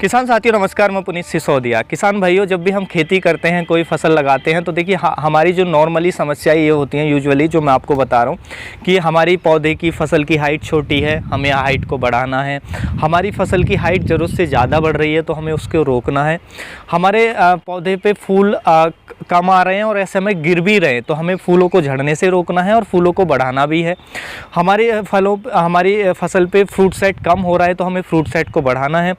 किसान साथियों नमस्कार, मैं पुनीत सिसोदिया। किसान भाइयों, जब भी हम खेती करते हैं, कोई फसल लगाते हैं तो देखिए हमारी जो नॉर्मली समस्याएं ये होती हैं यूजुअली, जो मैं आपको बता रहा हूँ कि हमारी पौधे की फसल की हाइट छोटी है, हमें हाइट को बढ़ाना है। हमारी फसल की हाइट ज़रूरत से ज़्यादा बढ़ रही है तो हमें उसको रोकना है। हमारे पौधे पे फूल कम आ रहे हैं और ऐसे में गिर भी रहे हैं तो हमें फूलों को झड़ने से रोकना है और फूलों को बढ़ाना भी है। हमारी फसल पे फ्रूट सेट कम हो रहा है तो हमें फ्रूट सेट को बढ़ाना है।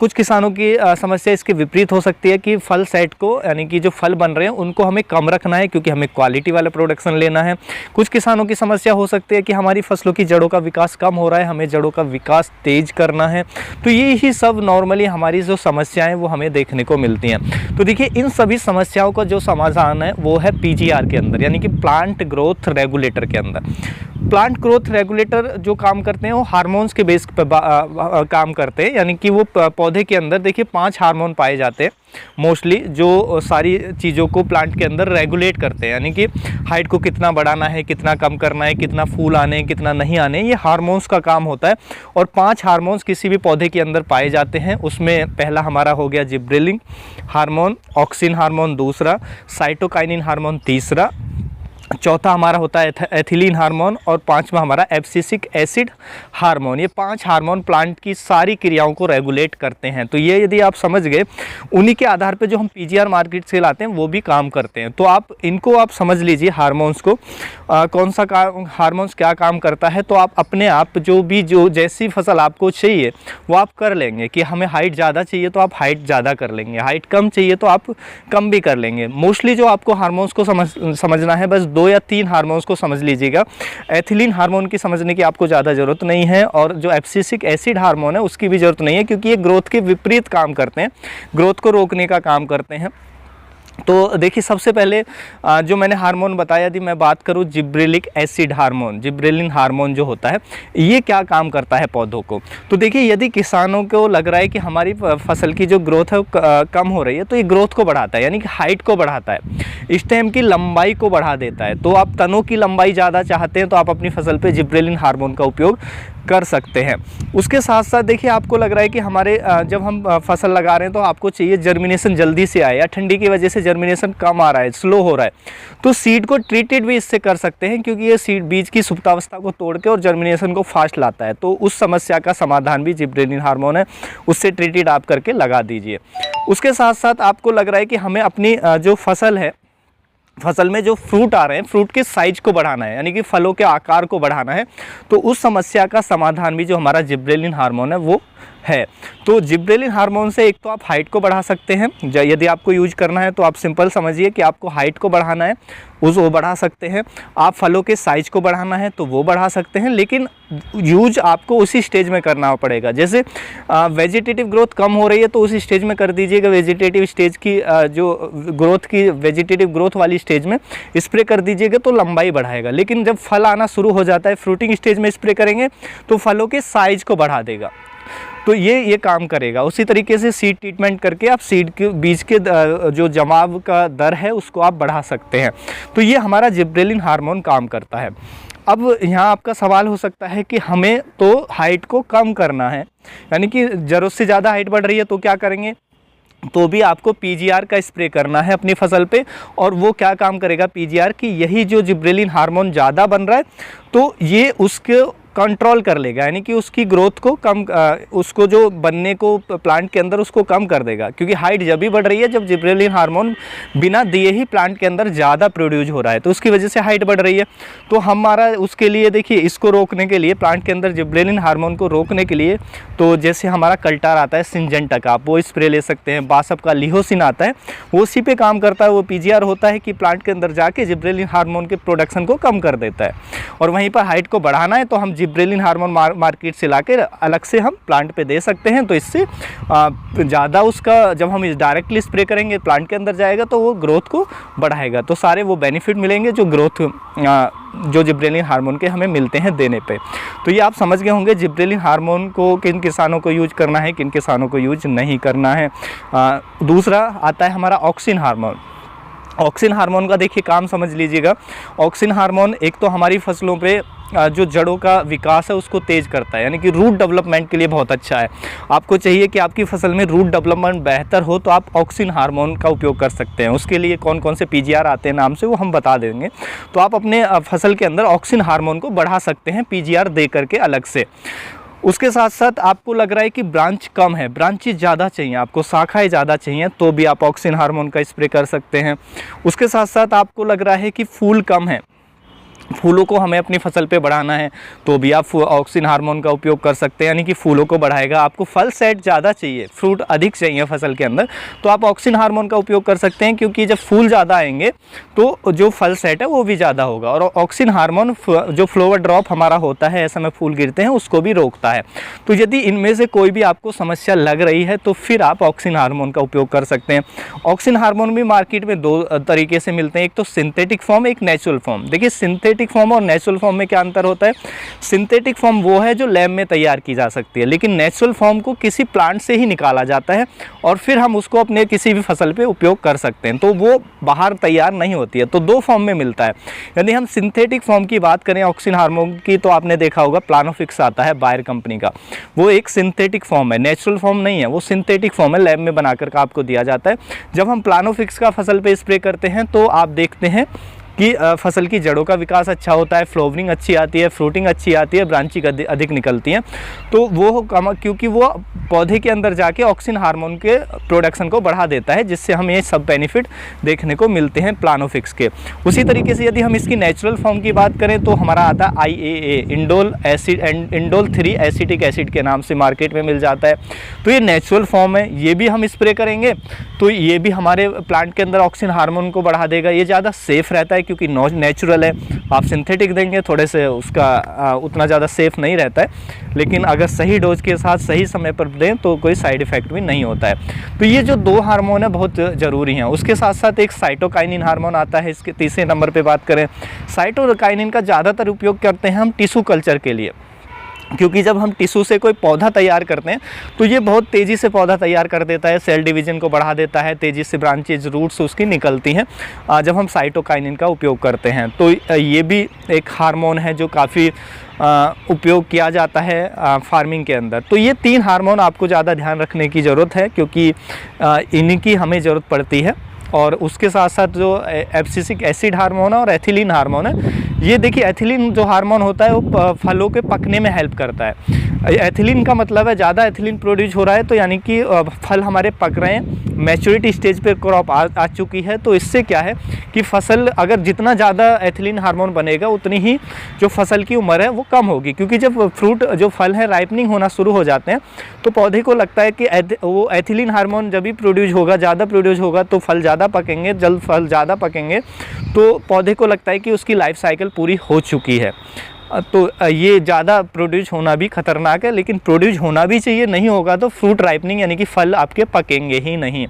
कुछ किसानों की समस्या इसके विपरीत हो सकती है कि फल सेट को, यानी कि जो फल बन रहे हैं उनको हमें कम रखना है क्योंकि हमें क्वालिटी वाला प्रोडक्शन लेना है। कुछ किसानों की समस्या हो सकती है कि हमारी फसलों की जड़ों का विकास कम हो रहा है, हमें जड़ों का विकास तेज करना है। तो ये ही सब नॉर्मली हमारी जो समस्याएं वो हमें देखने को मिलती हैं। तो देखिए इन सभी समस्याओं का जो समाधान है वो है पीजीआर के अंदर, यानी कि प्लांट ग्रोथ रेगुलेटर के अंदर। प्लांट ग्रोथ रेगुलेटर जो काम करते हैं वो हार्मोन्स के बेस पर काम करते हैं, यानी कि वो पौधे के अंदर देखिए 5 हार्मोन पाए जाते हैं मोस्टली, जो सारी चीज़ों को प्लांट के अंदर रेगुलेट करते हैं। यानी कि हाइट को कितना बढ़ाना है, कितना कम करना है, कितना फूल आने हैं, कितना नहीं आने, ये हार्मोन्स का काम होता है। और 5 हार्मोन्स किसी भी पौधे के अंदर पाए जाते हैं। उसमें पहला हमारा हो गया जिब्रेलिन हार्मोन, ऑक्सिन हार्मोन दूसरा, साइटोकाइनिन हार्मोन तीसरा, चौथा हमारा होता है एथिलीन हार्मोन और पांचवा हमारा एब्सिसिक एसिड हार्मोन। ये 5 हार्मोन प्लांट की सारी क्रियाओं को रेगुलेट करते हैं। तो ये यदि आप समझ गए, उन्हीं के आधार पे जो हम पीजीआर मार्केट से लाते हैं वो भी काम करते हैं। तो आप समझ लीजिए हार्मोन्स को, कौन सा हार्मोन्स क्या काम करता है। तो आप अपने आप जो जैसी फसल आपको चाहिए वो आप कर लेंगे। कि हमें हाइट ज़्यादा चाहिए तो आप हाइट ज़्यादा कर लेंगे, हाइट कम चाहिए तो आप कम भी कर लेंगे। मोस्टली जो आपको हार्मोन्स को समझना है, बस 2 या 3 हार्मोन्स को समझ लीजिएगा। एथिलीन हार्मोन की समझने की आपको ज़्यादा ज़रूरत नहीं है और जो एब्सिसिक एसिड हार्मोन है उसकी भी ज़रूरत नहीं है, क्योंकि ये ग्रोथ के विपरीत काम करते हैं, ग्रोथ को रोकने का काम करते हैं। तो देखिए सबसे पहले जो मैंने हार्मोन बताया थी, मैं बात करूं gibberellic acid hormone, gibberellin hormone जो होता है ये क्या काम करता है पौधों को। तो देखिए यदि किसानों को लग रहा है कि हमारी फसल की जो ग्रोथ है वो कम हो रही है तो ये ग्रोथ को बढ़ाता है, यानी कि हाइट को बढ़ाता है, स्टेम की लंबाई को बढ़ा देता है। तो आप तनों की लंबाई ज़्यादा चाहते हैं तो आप अपनी फसल पर जिब्रेलिन हार्मोन का उपयोग कर सकते हैं। उसके साथ साथ देखिए आपको लग रहा है कि हमारे जब हम फसल लगा रहे हैं तो आपको चाहिए जर्मिनेशन जल्दी से आए, या ठंडी की वजह से जर्मिनेशन कम आ रहा है, स्लो हो रहा है, तो सीड को ट्रीटेड भी इससे कर सकते हैं, क्योंकि ये सीड बीज की सुप्तावस्था को तोड़ के और जर्मिनेशन को फास्ट लाता है। तो उस समस्या का समाधान भी जिब्रेलिन हार्मोन है, उससे ट्रीटेड आप करके लगा दीजिए। उसके साथ साथ आपको लग रहा है कि हमें अपनी जो फसल में जो फ्रूट आ रहे हैं, फ्रूट के साइज को बढ़ाना है, यानी कि फलों के आकार को बढ़ाना है। तो उस समस्या का समाधान भी जो हमारा जिब्रेलिन हार्मोन है वो है। तो जिब्रेलिन हार्मोन से एक तो आप हाइट को बढ़ा सकते हैं, यदि आपको यूज करना है तो आप सिंपल समझिए कि आपको हाइट को बढ़ाना है, वो बढ़ा सकते हैं। आप फलों के साइज को बढ़ाना है तो वो बढ़ा सकते हैं, लेकिन यूज आपको उसी स्टेज में करना पड़ेगा। जैसे वेजिटेटिव ग्रोथ कम हो रही है तो उसी स्टेज में कर दीजिएगा, वेजिटेटिव स्टेज की जो ग्रोथ की वेजिटेटिव ग्रोथ वाली स्टेज में स्प्रे कर दीजिएगा तो लंबाई बढ़ाएगा। लेकिन जब फल आना शुरू हो जाता है, फ्रूटिंग स्टेज में स्प्रे करेंगे तो फलों के साइज को बढ़ा देगा। तो ये काम करेगा। उसी तरीके से सीड ट्रीटमेंट करके आप सीड के बीज के जो जमाव का दर है उसको आप बढ़ा सकते हैं। तो ये हमारा जिब्रेलिन हार्मोन काम करता है। अब यहाँ आपका सवाल हो सकता है कि हमें तो हाइट को कम करना है, यानी कि ज़रूरत से ज़्यादा हाइट बढ़ रही है तो क्या करेंगे, तो भी आपको पीजीआर का स्प्रे करना है अपनी फसल पे। और वो क्या काम करेगा पीजीआर की, यही जो जिब्रेलिन हार्मोन ज़्यादा बन रहा है तो ये उसके कंट्रोल कर लेगा, यानी कि उसकी ग्रोथ को कम, उसको जो बनने को प्लांट के अंदर उसको कम कर देगा। क्योंकि हाइट जब भी बढ़ रही है जब जिब्रेलिन हार्मोन बिना दिए ही प्लांट के अंदर ज़्यादा प्रोड्यूस हो रहा है, तो उसकी वजह से हाइट बढ़ रही है। तो हमारा उसके लिए देखिए, इसको रोकने के लिए, प्लांट के अंदर जिब्रेलिन हार्मोन को रोकने के लिए, तो जैसे हमारा कल्टार आता है सिंजेंटा का, आप वो स्प्रे ले सकते हैं। बासप का लिहोसिन आता है, वो उसी पे काम करता है। वो पीजीआर होता है कि प्लांट के अंदर जाके जिब्रेलिन हार्मोन के प्रोडक्शन को कम कर देता है। और वहीं पर हाइट को बढ़ाना है तो हम जिब्रेलिन हार्मोन मार्केट से लाके अलग से हम प्लांट पे दे सकते हैं। तो इससे ज़्यादा उसका, जब हम इस डायरेक्टली स्प्रे करेंगे प्लांट के अंदर जाएगा तो वो ग्रोथ को बढ़ाएगा। तो सारे वो बेनिफिट मिलेंगे जो ग्रोथ जो जिब्रेलिन हार्मोन के हमें मिलते हैं देने पे। तो ये आप समझ गए होंगे जिब्रेलिन हार्मोन को किन किसानों को यूज करना है, किन किसानों को यूज नहीं करना है। दूसरा आता है हमारा ऑक्सिन हार्मोन। ऑक्सिन हार्मोन का देखिए काम समझ लीजिएगा। ऑक्सिन हार्मोन एक तो हमारी फसलों पे जो जड़ों का विकास है उसको तेज़ करता है, यानी कि रूट डेवलपमेंट के लिए बहुत अच्छा है। आपको चाहिए कि आपकी फसल में रूट डेवलपमेंट बेहतर हो तो आप ऑक्सिन हार्मोन का उपयोग कर सकते हैं। उसके लिए कौन कौन से पीजीआर आते हैं नाम से वो हम बता देंगे। तो आप अपने फसल के अंदर ऑक्सिन हार्मोन को बढ़ा सकते हैं पीजीआर दे करके अलग से। उसके साथ साथ आपको लग रहा है कि ब्रांच कम है, ब्रांचेज ज़्यादा चाहिए, आपको शाखाएं ज़्यादा चाहिए, तो भी आप ऑक्सिन हार्मोन का स्प्रे कर सकते हैं। उसके साथ साथ आपको लग रहा है कि फूल कम है, फूलों को हमें अपनी फसल पे बढ़ाना है, तो भी आप ऑक्सिन हार्मोन का उपयोग कर सकते हैं, यानी कि फूलों को बढ़ाएगा। आपको फल सेट ज़्यादा चाहिए, फ्रूट अधिक चाहिए फसल के अंदर, तो आप ऑक्सिन हार्मोन का उपयोग कर सकते हैं, क्योंकि जब फूल ज़्यादा आएंगे तो जो फल सेट है वो भी ज़्यादा होगा। और ऑक्सिन हार्मोन जो फ्लावर ड्रॉप हमारा होता है, ऐसे में फूल गिरते हैं, उसको भी रोकता है। तो यदि इनमें से कोई भी आपको समस्या लग रही है तो फिर आप ऑक्सिन हार्मोन का उपयोग कर सकते हैं। ऑक्सिन हार्मोन भी मार्केट में दो तरीके से मिलते हैं, एक तो सिंथेटिक फॉर्म, एक नेचुरल फॉर्म। देखिए सिंथेटिक फॉर्म और नेचुरल फॉर्म में क्या अंतर होता है? सिंथेटिक फॉर्म वो है जो लैब में तैयार की जा सकती है, लेकिन नेचुरल फॉर्म को किसी प्लांट से ही निकाला जाता है और फिर हम उसको अपने किसी भी फसल पे उपयोग कर सकते हैं, तो वो बाहर तैयार नहीं होती है। तो दो फॉर्म में मिलता है। यदि हम सिंथेटिक फॉर्म की बात करें ऑक्सिन हार्मोन की, तो आपने देखा होगा प्लानोफिक्स आता है बायर कंपनी का, वो एक सिंथेटिक फॉर्म है, नेचुरल फॉर्म नहीं है, वो सिंथेटिक फॉर्म है, लैब में बनाकर आपको दिया जाता है। जब हम प्लानोफिक्स का फसल पे स्प्रे करते हैं तो आप देखते हैं कि फसल की जड़ों का विकास अच्छा होता है, फ्लावरिंग अच्छी आती है, फ्रूटिंग अच्छी आती है, ब्रांचिंग अधिक निकलती हैं। तो वो क्योंकि वो पौधे के अंदर जाके ऑक्सिन हार्मोन के प्रोडक्शन को बढ़ा देता है, जिससे हमें ये सब बेनिफिट देखने को मिलते हैं प्लानोफिक्स के। उसी तरीके से यदि हम इसकी नेचुरल फॉर्म की बात करें तो हमारा आता है IAA, इंडोल 3 एसिटिक एसिड के नाम से मार्केट में मिल जाता है। तो ये नेचुरल फॉर्म है, ये भी हम स्प्रे करेंगे तो ये भी हमारे प्लांट के अंदर ऑक्सिन हार्मोन को बढ़ा देगा। ये ज़्यादा सेफ़ रहता है क्योंकि नेचुरल है। आप सिंथेटिक देंगे थोड़े से उसका उतना ज़्यादा सेफ़ नहीं रहता है, लेकिन अगर सही डोज के साथ सही समय पर दें तो कोई साइड इफ़ेक्ट भी नहीं होता है। तो ये जो दो हार्मोन है बहुत ज़रूरी हैं। उसके साथ साथ एक साइटोकाइनिन हार्मोन आता है, इसके तीसरे नंबर पे बात करें। साइटोकाइनिन का ज़्यादातर उपयोग करते हैं हम टिश्यू कल्चर के लिए, क्योंकि जब हम टिश्यू से कोई पौधा तैयार करते हैं तो ये बहुत तेज़ी से पौधा तैयार कर देता है, सेल डिवीज़न को बढ़ा देता है, तेज़ी से ब्रांचेज रूट्स उसकी निकलती हैं जब हम साइटोकाइनिन का उपयोग करते हैं। तो ये भी एक हार्मोन है जो काफ़ी उपयोग किया जाता है फार्मिंग के अंदर। तो ये तीन हार्मोन आपको ज़्यादा ध्यान रखने की ज़रूरत है, क्योंकि इन्हीं की हमें ज़रूरत पड़ती है। और उसके साथ साथ जो एब्सिसिक एसिड हार्मोन है और एथिलीन हार्मोन है, ये देखिए एथिलीन जो हार्मोन होता है वो फलों के पकने में हेल्प करता है। एथिलीन का मतलब है ज़्यादा एथिलीन प्रोड्यूस हो रहा है, तो यानी कि फल हमारे पक रहे हैं, मैच्योरिटी स्टेज पे क्रॉप आ चुकी है। तो इससे क्या है कि फसल अगर जितना ज़्यादा एथिलीन हार्मोन बनेगा उतनी ही जो फसल की उम्र है वो कम होगी, क्योंकि जब फ्रूट जो फल है राइपनिंग होना शुरू हो जाते हैं तो पौधे को लगता है कि वो एथिलीन हार्मोन जब भी प्रोड्यूस होगा, ज़्यादा प्रोड्यूस होगा तो फल ज़्यादा पकेंगे, जल्द फल ज़्यादा पकेंगे, तो पौधे को लगता है कि उसकी लाइफ साइकिल पूरी हो चुकी है। तो ये ज़्यादा प्रोड्यूस होना भी खतरनाक है, लेकिन प्रोड्यूस होना भी चाहिए, नहीं होगा तो फ्रूट राइपनिंग यानी कि फल आपके पकेंगे ही नहीं।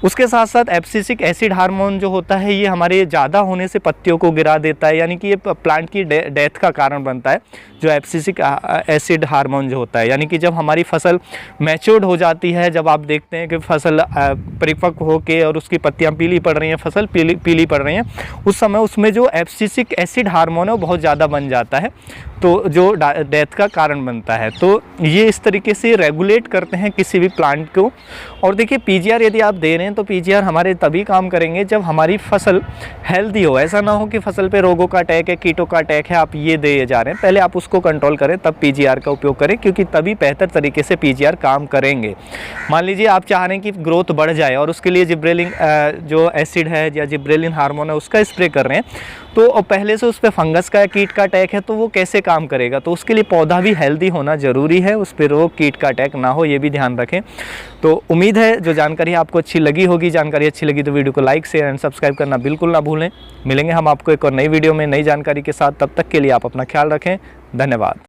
उसके साथ साथ एब्सिसिक एसिड हार्मोन जो होता है ये हमारे ज़्यादा होने से पत्तियों को गिरा देता है, यानी कि ये प्लांट की डेथ का कारण बनता है। जो एब्सिसिक एसिड हार्मोन जो होता है, यानी कि जब हमारी फसल मैच्योर्ड हो जाती है, जब आप देखते हैं कि फसल परिपक्व होके और उसकी पत्तियां पीली पड़ रही हैं, फसल पीली पड़ रही हैं, उस समय उसमें जो एब्सिसिक एसिड हार्मोन है वो बहुत ज़्यादा बन जाता है, तो जो डेथ का कारण बनता है। तो ये इस तरीके से रेगुलेट करते हैं किसी भी प्लांट को। और देखिए पीजीआर यदि आप दे रहे हैं तो पीजीआर हमारे तभी काम करेंगे जब हमारी फसल हेल्दी हो। ऐसा ना हो कि फसल पे रोगों का अटैक है, कीटों का अटैक है, आप ये दे जा रहे हैं, पहले आप उसको कंट्रोल करें तब पीजीआर का उपयोग करें, क्योंकि तभी बेहतर तरीके से पीजीआर काम करेंगे। मान लीजिए आप चाह रहे हैं कि ग्रोथ बढ़ जाए और उसके लिए जिब्रेलिन जो एसिड है या जिब्रेलिन हार्मोन है उसका स्प्रे कर रहे हैं, तो पहले से उस पर फंगस का या कीट का अटैक है तो वो कैसे काम करेगा। तो उसके लिए पौधा भी हेल्दी होना ज़रूरी है, उस पर रोग कीट का अटैक ना हो, ये भी ध्यान रखें। तो उम्मीद है जो जानकारी आपको अच्छी लगी होगी। जानकारी अच्छी लगी तो वीडियो को लाइक शेयर एंड सब्सक्राइब करना बिल्कुल ना भूलें। मिलेंगे हम आपको एक और नई वीडियो में नई जानकारी के साथ, तब तक के लिए आप अपना ख्याल रखें। धन्यवाद।